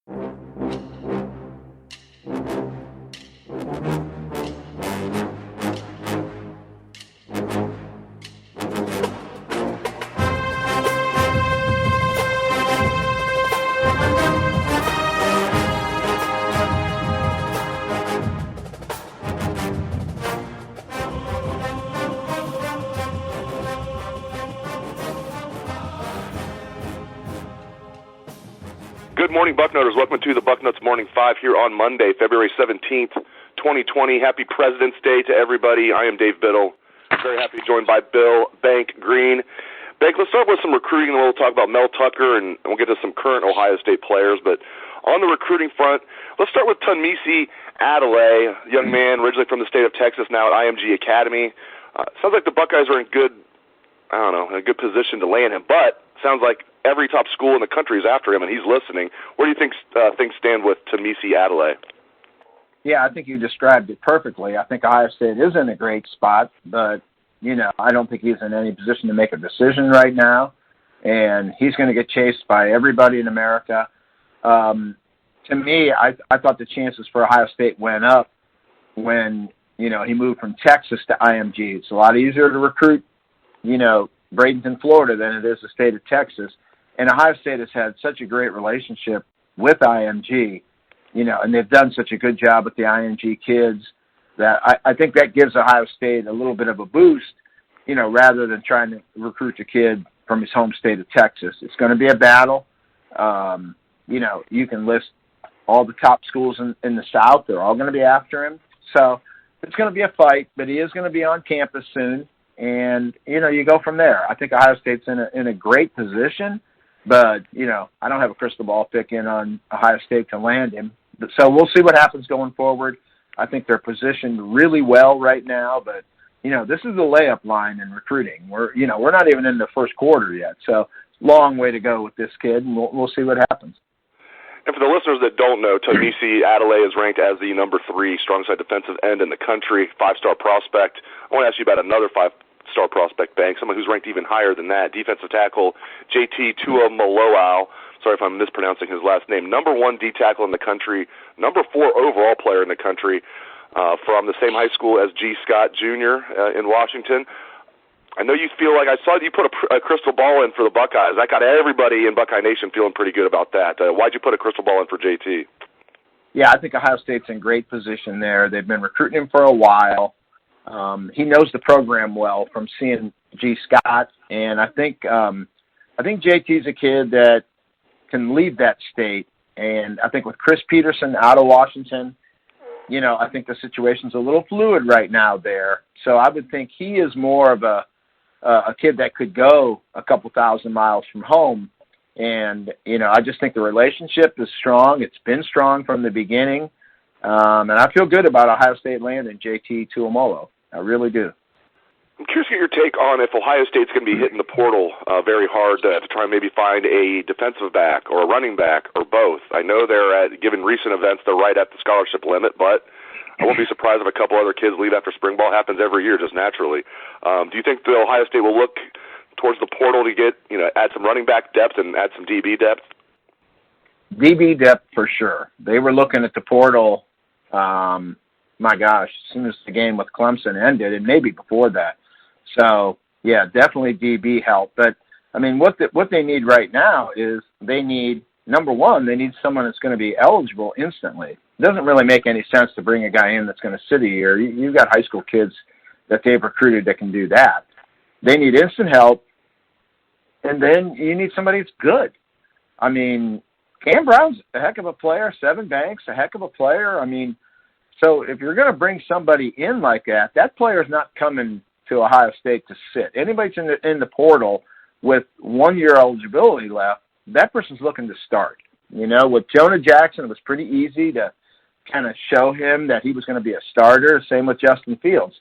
Good morning, Bucknutters. Welcome to the Bucknuts Morning 5 here on Monday, February 17th, 2020. Happy President's Day to everybody. I am Dave Biddle. Very happy to be joined by Bill, Bank, Greene. Bank, let's start with some recruiting, and we'll talk about Mel Tucker, and we'll get to some current Ohio State players. But on the recruiting front, let's start with Tyreke, young man originally from the state of Texas, now at IMG Academy. Sounds like the Buckeyes are in a good position to land him, but sounds like every top school in the country is after him, and he's listening. Where do you think things stand with Tyreke? Yeah, I think you described it perfectly. I think Ohio State is in a great spot, but, I don't think he's in any position to make a decision right now, and he's going to get chased by everybody in America. To me, I thought the chances for Ohio State went up when, he moved from Texas to IMG. It's a lot easier to recruit, Bradenton, Florida than it is the state of Texas. And Ohio State has had such a great relationship with IMG, and they've done such a good job with the IMG kids that I think that gives Ohio State a little bit of a boost, rather than trying to recruit a kid from his home state of Texas. It's going to be a battle. You can list all the top schools in the South. They're all going to be after him. So it's going to be a fight, but he is going to be on campus soon. And, you go from there. I think Ohio State's in a great position, but, I don't have a crystal ball picking on Ohio State to land him. So we'll see what happens going forward. I think they're positioned really well right now, but, this is the layup line in recruiting. We're not even in the first quarter yet. So long way to go with this kid, and we'll see what happens. And for the listeners that don't know, Tyreke is ranked as the number 3 strong side defensive end in the country, 5-star prospect. I want to ask you about another 5-star prospect, Bank, someone who's ranked even higher than that, defensive tackle JT Tuimoloau. Sorry if I'm mispronouncing his last name. Number 1 D tackle in the country, number 4 overall player in the country, from the same high school as G. Scott Jr. In Washington. I know you feel like I saw that you put a crystal ball in for the Buckeyes. That got everybody in Buckeye Nation feeling pretty good about that. Why'd you put a crystal ball in for JT? Yeah, I think Ohio State's in great position there. They've been recruiting him for a while. He knows the program well from seeing G. Scott, and I think JT's a kid that can lead that state. And I think with Chris Peterson out of Washington, I think the situation's a little fluid right now there. So I would think he is more of a kid that could go a couple thousand miles from home. And, I just think the relationship is strong. It's been strong from the beginning. And I feel good about Ohio State landing JT Tuimoloau. I really do. I'm curious to get your take on if Ohio State's going to be hitting the portal very hard to try and maybe find a defensive back or a running back or both. I know given recent events, they're right at the scholarship limit, but I won't be surprised if a couple other kids leave after spring ball. Happens every year, just naturally. Do you think the Ohio State will look towards the portal to get, add some running back depth and add some DB depth? DB depth for sure. They were looking at the portal, my gosh, as soon as the game with Clemson ended, and maybe before that. So, yeah, definitely DB help. But, what they need right now is they need, number one, they need someone that's going to be eligible instantly. It doesn't really make any sense to bring a guy in that's going to sit a year. You've got high school kids that they've recruited that can do that. They need instant help, and then you need somebody that's good. Cam Brown's a heck of a player. Seven Banks, a heck of a player. So if you're going to bring somebody in like that, that player's not coming to Ohio State to sit. Anybody's in the portal with 1 year eligibility left, that person's looking to start. With Jonah Jackson, it was pretty easy to kind of show him that he was going to be a starter. Same with Justin Fields.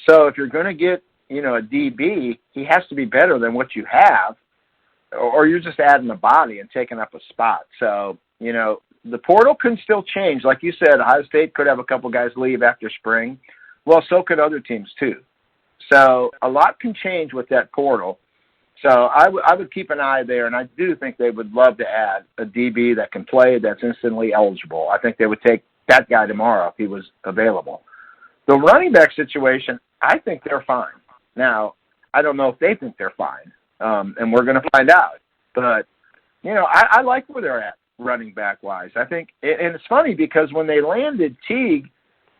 So if you're going to get, a DB, he has to be better than what you have, or you're just adding a body and taking up a spot. So, the portal can still change. Like you said, Ohio State could have a couple guys leave after spring. Well, so could other teams too. So a lot can change with that portal. So I would keep an eye there, and I do think they would love to add a DB that can play, that's instantly eligible. I think they would take that guy tomorrow if he was available. The running back situation, I think they're fine. Now, I don't know if they think they're fine, and we're going to find out. But, I like where they're at running back-wise. I think, and it's funny because when they landed Teague,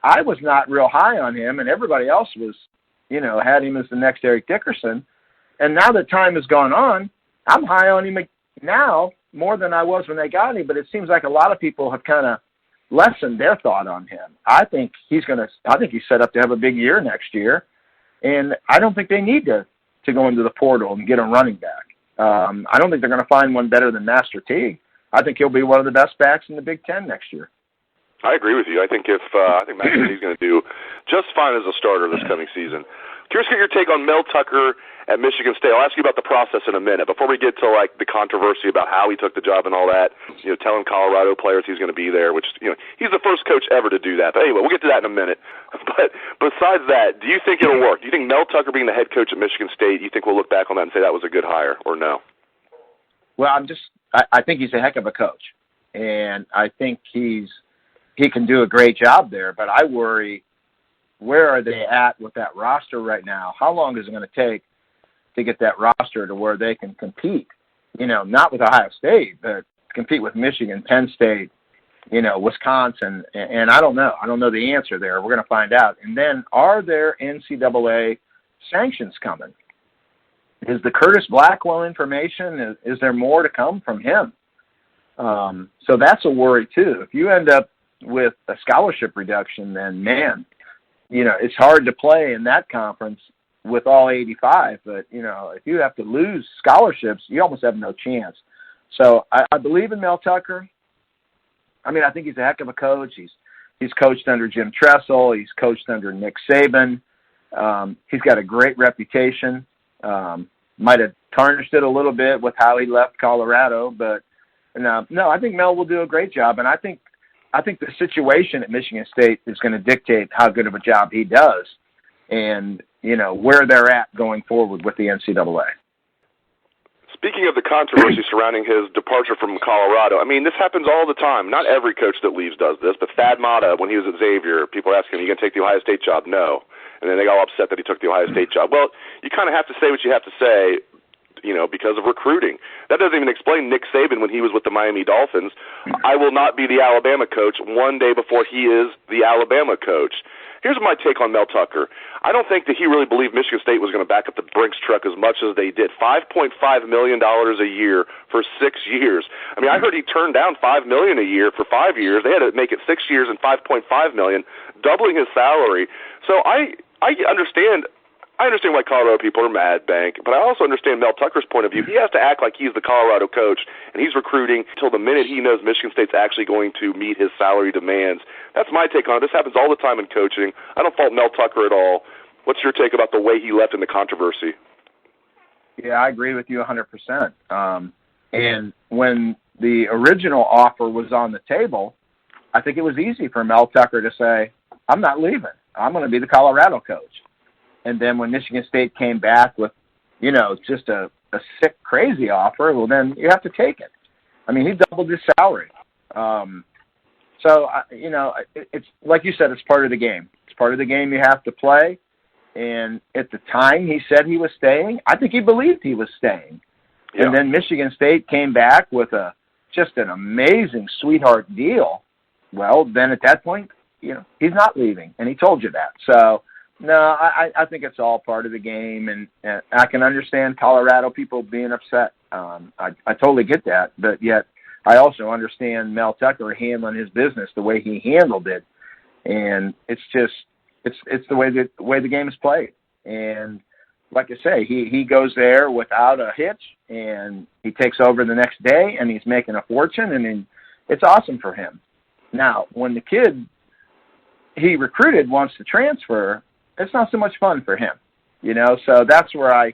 I was not real high on him, and everybody else was, had him as the next Eric Dickerson. And now that time has gone on, I'm high on him now more than I was when they got him, but it seems like a lot of people have kind of lessened their thought on him. I think he's set up to have a big year next year, and I don't think they need to go into the portal and get a running back. I don't think they're going to find one better than Master Teague. I think he'll be one of the best backs in the Big Ten next year. I agree with you. I think Master Teague's going to do just fine as a starter this coming season. Curious to get your take on Mel Tucker at Michigan State. I'll ask you about the process in a minute. Before we get to the controversy about how he took the job and all that, telling Colorado players he's going to be there, which he's the first coach ever to do that. But anyway, we'll get to that in a minute. But besides that, do you think it'll work? Do you think Mel Tucker being the head coach at Michigan State, you think we'll look back on that and say that was a good hire, or no? Well, I think he's a heck of a coach, and I think he can do a great job there. But I worry, where are they at with that roster right now? How long is it going to take to get that roster to where they can compete? Not with Ohio State, but compete with Michigan, Penn State, Wisconsin. And I don't know. I don't know the answer there. We're going to find out. And then, are there NCAA sanctions coming? Is the Curtis Blackwell information, is there more to come from him? So that's a worry, too. If you end up with a scholarship reduction, then, man, it's hard to play in that conference with all 85. But, if you have to lose scholarships, you almost have no chance. So I believe in Mel Tucker. I mean, I think he's a heck of a coach. He's coached under Jim Tressel. He's coached under Nick Saban. He's got a great reputation. Might have tarnished it a little bit with how he left Colorado, but no, I think Mel will do a great job, and I think the situation at Michigan State is going to dictate how good of a job he does, and where they're at going forward with the NCAA. Speaking of the controversy surrounding his departure from Colorado, I mean, this happens all the time. Not every coach that leaves does this, but Thad Matta, when he was at Xavier, people are asking him, "Are you going to take the Ohio State job?" No. And then they got all upset that he took the Ohio State job. Well, you kind of have to say what you have to say, because of recruiting. That doesn't even explain Nick Saban when he was with the Miami Dolphins. I will not be the Alabama coach one day before he is the Alabama coach. Here's my take on Mel Tucker. I don't think that he really believed Michigan State was going to back up the Brinks truck as much as they did. $5.5 million a year for 6 years. I mean, I heard he turned down $5 million a year for 5 years. They had to make it 6 years and $5.5 million, doubling his salary. So I understand why Colorado people are mad, Bank, but I also understand Mel Tucker's point of view. He has to act like he's the Colorado coach, and he's recruiting until the minute he knows Michigan State's actually going to meet his salary demands. That's my take on it. This happens all the time in coaching. I don't fault Mel Tucker at all. What's your take about the way he left in the controversy? Yeah, I agree with you 100%. And when the original offer was on the table, I think it was easy for Mel Tucker to say, I'm not leaving. I'm going to be the Colorado coach. And then when Michigan State came back with, just a sick, crazy offer, well, then you have to take it. I mean, he doubled his salary. It's like you said, it's part of the game. It's part of the game you have to play. And at the time he said he was staying, I think he believed he was staying. Yeah. And then Michigan State came back with just an amazing sweetheart deal. Well, then at that point, he's not leaving, and he told you that. So, no, I think it's all part of the game, and I can understand Colorado people being upset. I totally get that, but yet I also understand Mel Tucker handling his business the way he handled it, and it's the way the game is played. And like I say, he goes there without a hitch, and he takes over the next day, and he's making a fortune, and it's awesome for him. Now, when the kid he recruited wants to transfer, it's not so much fun for him, So that's where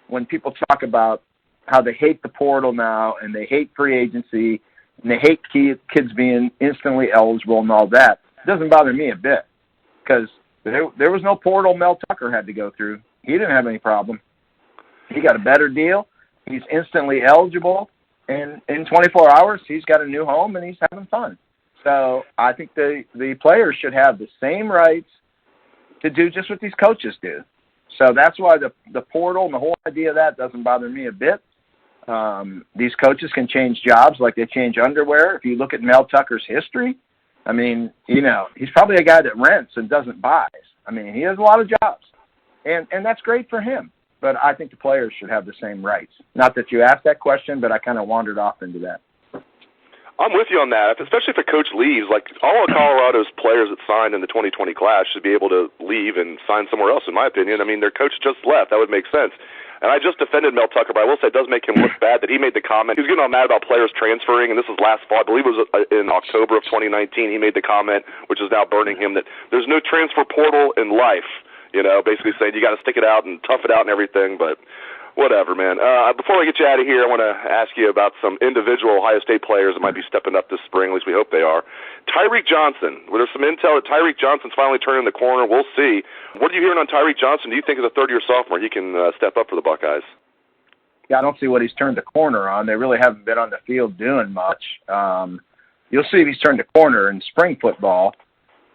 when people talk about how they hate the portal now and they hate free agency and they hate kids being instantly eligible and all that, it doesn't bother me a bit because there was no portal Mel Tucker had to go through. He didn't have any problem. He got a better deal. He's instantly eligible, and in 24 hours, he's got a new home and he's having fun. So I think the players should have the same rights to do just what these coaches do. So that's why the portal and the whole idea of that doesn't bother me a bit. These coaches can change jobs like they change underwear. If you look at Mel Tucker's history, I mean, he's probably a guy that rents and doesn't buy. I mean, he has a lot of jobs, and that's great for him. But I think the players should have the same rights. Not that you asked that question, but I kind of wandered off into that. I'm with you on that, especially if a coach leaves. Like, all of Colorado's players that signed in the 2020 class should be able to leave and sign somewhere else, in my opinion. I mean, their coach just left. That would make sense. And I just defended Mel Tucker, but I will say it does make him look bad that he made the comment. He was getting all mad about players transferring, and this was last fall. I believe it was in October of 2019. He made the comment, which is now burning him, that there's no transfer portal in life. Basically saying you got to stick it out and tough it out and everything, but whatever, man. Before I get you out of here, I want to ask you about some individual Ohio State players that might be stepping up this spring, at least we hope they are. Tyreke Johnson. There's some intel that Tyreke Johnson's finally turning the corner. We'll see. What are you hearing on Tyreke Johnson? Do you think as a third-year sophomore he can step up for the Buckeyes? Yeah, I don't see what he's turned the corner on. They really haven't been on the field doing much. You'll see if he's turned the corner in spring football,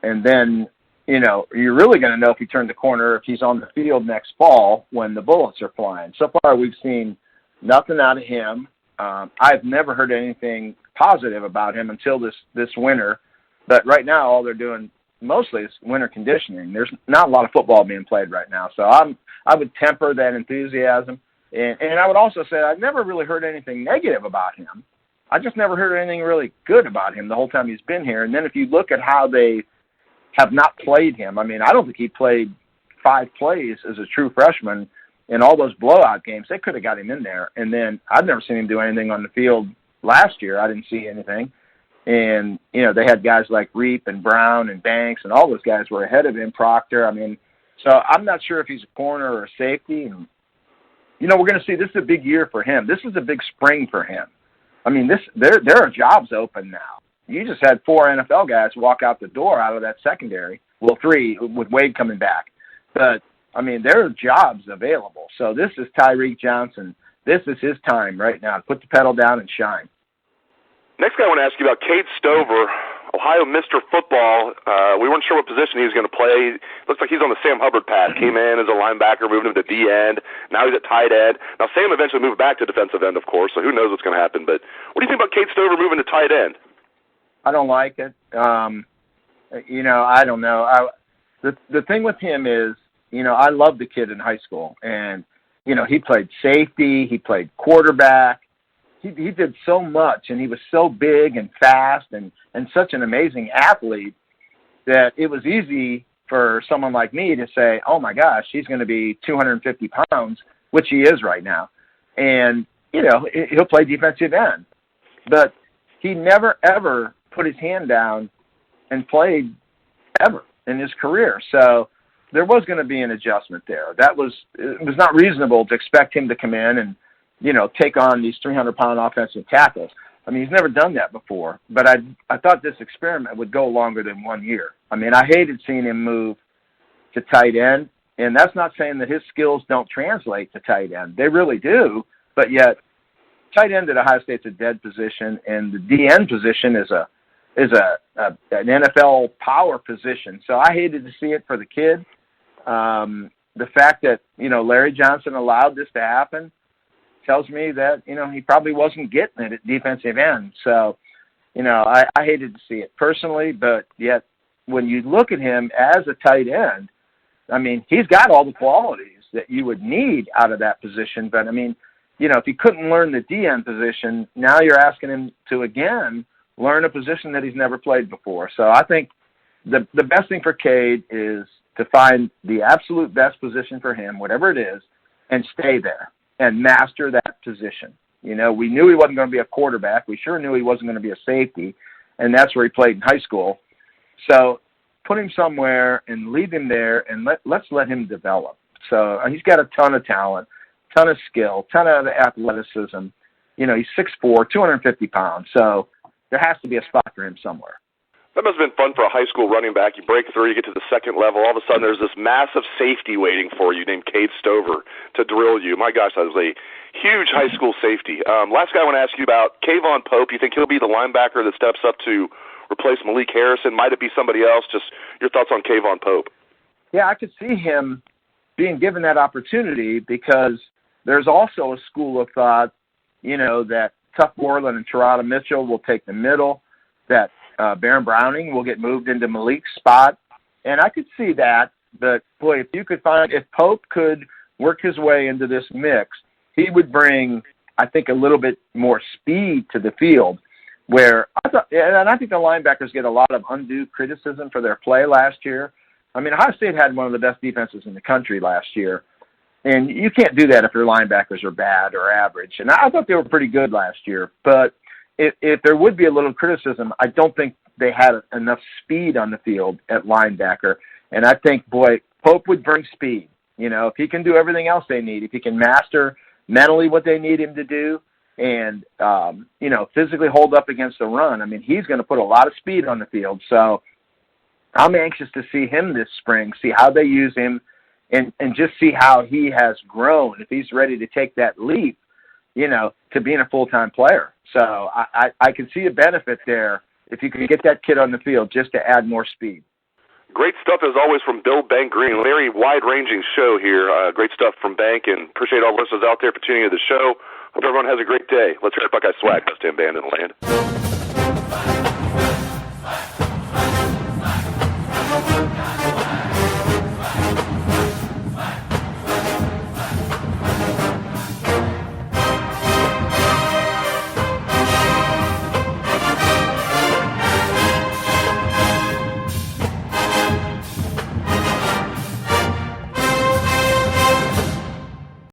and then you're really going to know if he turned the corner if he's on the field next fall when the bullets are flying. So far, we've seen nothing out of him. I've never heard anything positive about him until this winter. But right now, all they're doing mostly is winter conditioning. There's not a lot of football being played right now. So I would temper that enthusiasm. And I would also say I've never really heard anything negative about him. I just never heard anything really good about him the whole time he's been here. And then if you look at how they have not played him. I mean, I don't think he played 5 plays as a true freshman in all those blowout games. They could have got him in there. And then I've never seen him do anything on the field last year. I didn't see anything. And, they had guys like Reap and Brown and Banks, and all those guys were ahead of him, Proctor. I mean, so I'm not sure if he's a corner or a safety. And, we're going to see this is a big year for him. This is a big spring for him. I mean, there are jobs open now. You just had 4 NFL guys walk out the door out of that secondary. Well, 3 with Wade coming back. But, I mean, there are jobs available. So this is Tyreke Johnson. This is his time right now to put the pedal down and shine. Next guy I want to ask you about, Cade Stover, Ohio Mr. Football. We weren't sure what position he was going to play. Looks like he's on the Sam Hubbard path. Came in as a linebacker, moved him to D-end. Now he's at tight end. Now Sam eventually moved back to defensive end, of course, so who knows what's going to happen. But what do you think about Cade Stover moving to tight end? I don't like it. I don't know. The thing with him is, I loved the kid in high school. And, he played safety. He played quarterback. He did so much, and he was so big and fast and such an amazing athlete that it was easy for someone like me to say, oh, my gosh, he's going to be 250 pounds, which he is right now. And, he'll play defensive end. But he never, ever put his hand down and played ever in his career. So there was going to be an adjustment there. It was not reasonable to expect him to come in and, take on these 300-pound offensive tackles. I mean, he's never done that before, but I thought this experiment would go longer than 1 year. I mean, I hated seeing him move to tight end, and that's not saying that his skills don't translate to tight end. They really do, but yet tight end at Ohio State's a dead position, and the DN position is an NFL power position. So I hated to see it for the kid. The fact that, Larry Johnson allowed this to happen tells me that, he probably wasn't getting it at defensive end. So, I hated to see it personally, but yet when you look at him as a tight end, I mean, he's got all the qualities that you would need out of that position. But, I mean, if he couldn't learn the DN position, now you're asking him to, again, learn a position that he's never played before. So I think the best thing for Cade is to find the absolute best position for him, whatever it is, and stay there and master that position. We knew he wasn't going to be a quarterback. We sure knew he wasn't going to be a safety, and that's where he played in high school. So put him somewhere and leave him there, and let's let him develop. So he's got a ton of talent, ton of skill, ton of athleticism. He's 6'4", 250 pounds. So there has to be a spot for him somewhere. That must have been fun for a high school running back. You break through, you get to the second level, all of a sudden there's this massive safety waiting for you named Cade Stover to drill you. My gosh, that was a huge high school safety. Last guy I want to ask you about, Kayvon Pope. You think he'll be the linebacker that steps up to replace Malik Harrison? Might it be somebody else? Just your thoughts on Kayvon Pope. Yeah, I could see him being given that opportunity because there's also a school of thought, that Tuck Borland and Terada Mitchell will take the middle, that Baron Browning will get moved into Malik's spot. And I could see that, but boy, if Pope could work his way into this mix, he would bring, I think, a little bit more speed to the field where I think the linebackers get a lot of undue criticism for their play last year. I mean, Ohio State had one of the best defenses in the country last year, and you can't do that if your linebackers are bad or average. And I thought they were pretty good last year, but if there would be a little criticism, I don't think they had enough speed on the field at linebacker. And I think, Pope would bring speed. If he can do everything else they need, if he can master mentally what they need him to do and, physically hold up against the run, I mean, he's going to put a lot of speed on the field. So I'm anxious to see him this spring, see how they use him, and just see how he has grown, if he's ready to take that leap, to being a full-time player. So I can see a benefit there if you can get that kid on the field just to add more speed. Great stuff, as always, from Bill Bank Greene. Very wide-ranging show here. Great stuff from Bank, and appreciate all the listeners out there for tuning into the show. Hope everyone has a great day. Let's hear Buckeye swag, best damn band in the land.